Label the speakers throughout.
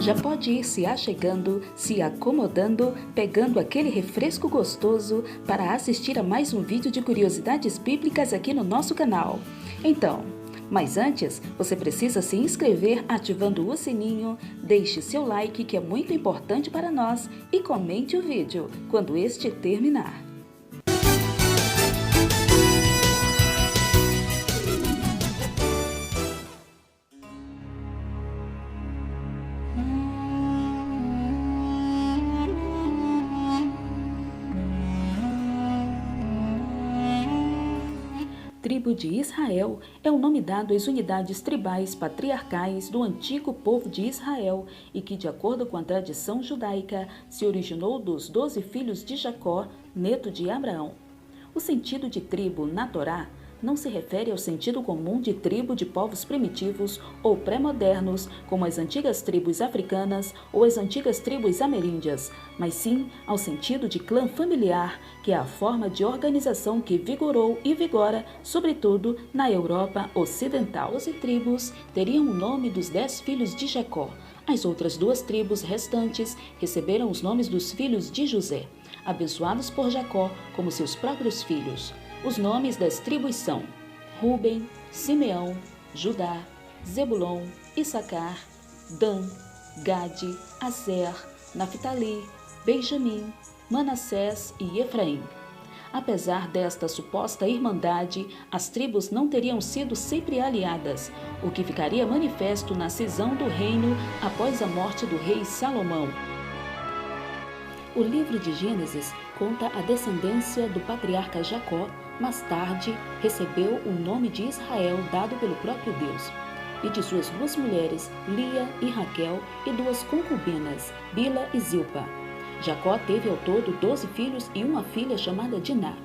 Speaker 1: Já pode ir se achegando, se acomodando, pegando aquele refresco gostoso para assistir a mais um vídeo de curiosidades bíblicas aqui no nosso canal. Então, mas antes, você precisa se inscrever ativando o sininho, deixe seu like que é muito importante para nós e comente o vídeo quando este terminar. Tribo de Israel é o nome dado às unidades tribais patriarcais do antigo povo de Israel e que, de acordo com a tradição judaica, se originou dos 12 filhos de Jacó, neto de Abraão. O sentido de tribo na Torá não se refere ao sentido comum de tribo de povos primitivos ou pré-modernos, como as antigas tribos africanas ou as antigas tribos ameríndias, mas sim ao sentido de clã familiar, que é a forma de organização que vigorou e vigora, sobretudo, na Europa Ocidental. As tribos teriam o nome dos 10 filhos de Jacó. As outras 2 tribos restantes receberam os nomes dos filhos de José, abençoados por Jacó como seus próprios filhos. Os nomes das tribos são Ruben, Simeão, Judá, Zebulon, Issacar, Dan, Gade, Aser, Naftali, Benjamim, Manassés e Efraim. Apesar desta suposta irmandade, as tribos não teriam sido sempre aliadas, o que ficaria manifesto na cisão do reino após a morte do rei Salomão. O livro de Gênesis conta a descendência do patriarca Jacó. Mais tarde, recebeu o nome de Israel dado pelo próprio Deus, e de suas 2 mulheres, Lia e Raquel, e 2 concubinas, Bila e Zilpa. Jacó teve ao todo 12 filhos e uma filha chamada Diná.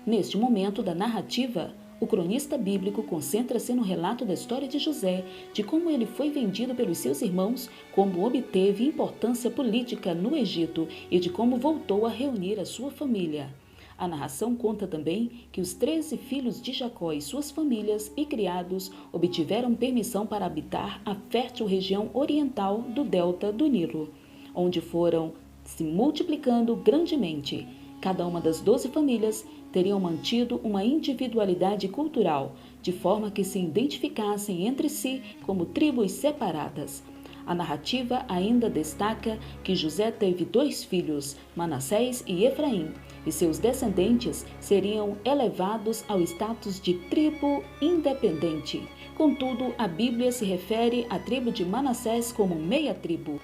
Speaker 1: Neste momento da narrativa, o cronista bíblico concentra-se no relato da história de José, de como ele foi vendido pelos seus irmãos, como obteve importância política no Egito e de como voltou a reunir a sua família. A narração conta também que os 13 filhos de Jacó e suas famílias e criados obtiveram permissão para habitar a fértil região oriental do delta do Nilo, onde foram se multiplicando grandemente. Cada uma das 12 famílias teriam mantido uma individualidade cultural, de forma que se identificassem entre si como tribos separadas. A narrativa ainda destaca que José teve 2 filhos, Manassés e Efraim, e seus descendentes seriam elevados ao status de tribo independente. Contudo, a Bíblia se refere à tribo de Manassés como meia tribo.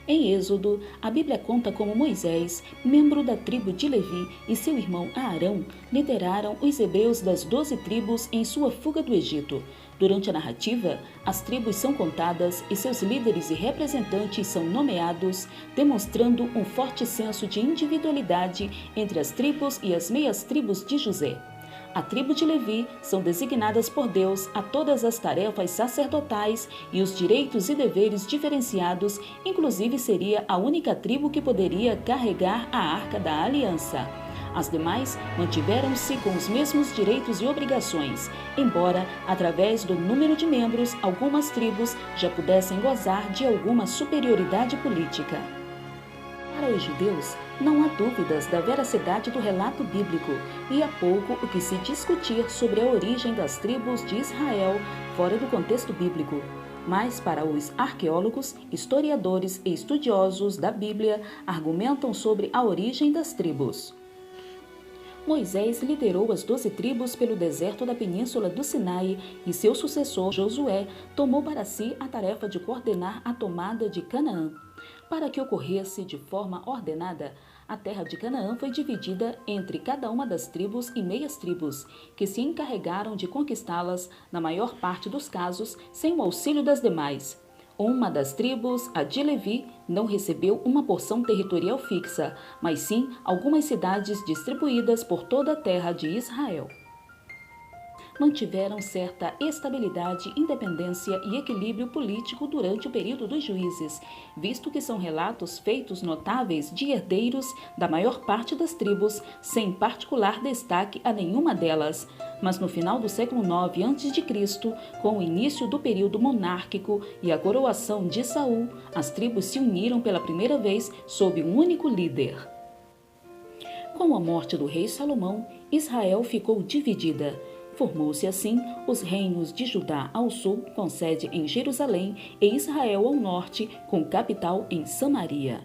Speaker 1: Em Êxodo, a Bíblia conta como Moisés, membro da tribo de Levi, e seu irmão Arão lideraram os hebreus das 12 tribos em sua fuga do Egito. Durante a narrativa, as tribos são contadas e seus líderes e representantes são nomeados, demonstrando um forte senso de individualidade entre as tribos e as meias tribos de José. A tribo de Levi são designadas por Deus a todas as tarefas sacerdotais e os direitos e deveres diferenciados, inclusive seria a única tribo que poderia carregar a Arca da Aliança. As demais mantiveram-se com os mesmos direitos e obrigações, embora, através do número de membros, algumas tribos já pudessem gozar de alguma superioridade política. Para os judeus, não há dúvidas da veracidade do relato bíblico e há pouco o que se discutir sobre a origem das tribos de Israel fora do contexto bíblico. Mas para os arqueólogos, historiadores e estudiosos da Bíblia argumentam sobre a origem das tribos. Moisés liderou as 12 tribos pelo deserto da península do Sinai e seu sucessor, Josué, tomou para si a tarefa de coordenar a tomada de Canaã. Para que ocorresse de forma ordenada, a terra de Canaã foi dividida entre cada uma das tribos e meias tribos, que se encarregaram de conquistá-las, na maior parte dos casos, sem o auxílio das demais. Uma das tribos, a de Levi, não recebeu uma porção territorial fixa, mas sim algumas cidades distribuídas por toda a terra de Israel. mantiveram certa estabilidade, independência e equilíbrio político durante o período dos juízes, visto que são relatos feitos notáveis de herdeiros da maior parte das tribos, sem particular destaque a nenhuma delas. Mas no final do século IX a.C., com o início do período monárquico e a coroação de Saul, as tribos se uniram pela primeira vez sob um único líder. Com a morte do rei Salomão, Israel ficou dividida. Formou-se assim os reinos de Judá ao sul, com sede em Jerusalém, e Israel ao norte, com capital em Samaria.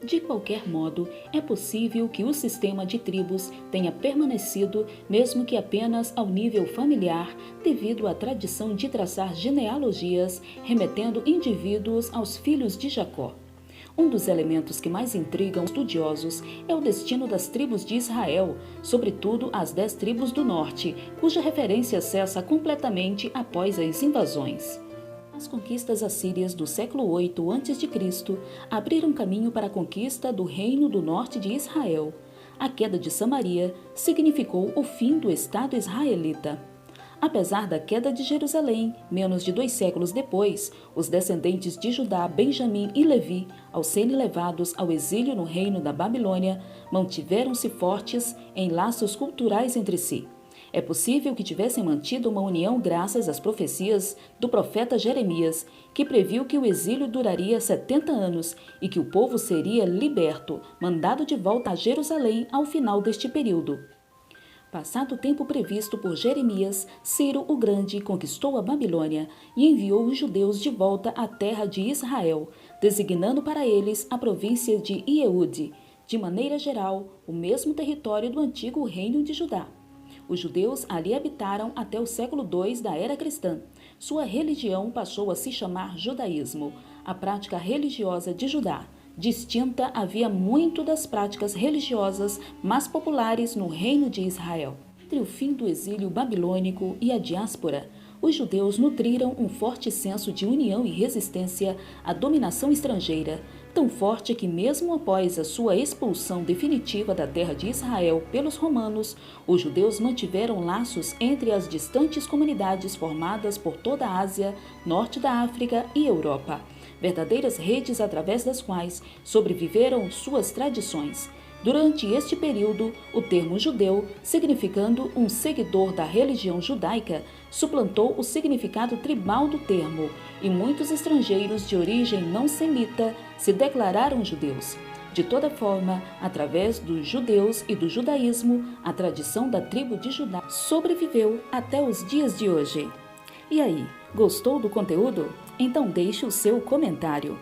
Speaker 1: De qualquer modo, é possível que o sistema de tribos tenha permanecido, mesmo que apenas ao nível familiar, devido à tradição de traçar genealogias, remetendo indivíduos aos filhos de Jacó. Um dos elementos que mais intrigam os estudiosos é o destino das tribos de Israel, sobretudo as 10 tribos do norte, cuja referência cessa completamente após as invasões. As conquistas assírias do século VIII a.C. abriram caminho para a conquista do Reino do Norte de Israel. A queda de Samaria significou o fim do Estado israelita. Apesar da queda de Jerusalém, menos de 2 séculos depois, os descendentes de Judá, Benjamim e Levi, ao serem levados ao exílio no reino da Babilônia, mantiveram-se fortes em laços culturais entre si. É possível que tivessem mantido uma união graças às profecias do profeta Jeremias, que previu que o exílio duraria 70 anos e que o povo seria liberto, mandado de volta a Jerusalém ao final deste período. Passado o tempo previsto por Jeremias, Ciro o Grande conquistou a Babilônia e enviou os judeus de volta à terra de Israel, designando para eles a província de Ieude, de maneira geral, o mesmo território do antigo reino de Judá. Os judeus ali habitaram até o século II da era cristã. Sua religião passou a se chamar judaísmo, a prática religiosa de Judá. Distinta havia muito das práticas religiosas mais populares no reino de Israel. Entre o fim do exílio babilônico e a diáspora, os judeus nutriram um forte senso de união e resistência à dominação estrangeira, tão forte que mesmo após a sua expulsão definitiva da terra de Israel pelos romanos, os judeus mantiveram laços entre as distantes comunidades formadas por toda a Ásia, norte da África e Europa, verdadeiras redes através das quais sobreviveram suas tradições. Durante este período, o termo judeu, significando um seguidor da religião judaica, suplantou o significado tribal do termo, e muitos estrangeiros de origem não semita se declararam judeus. De toda forma, através dos judeus e do judaísmo, a tradição da tribo de Judá sobreviveu até os dias de hoje. E aí, gostou do conteúdo? Então deixe o seu comentário.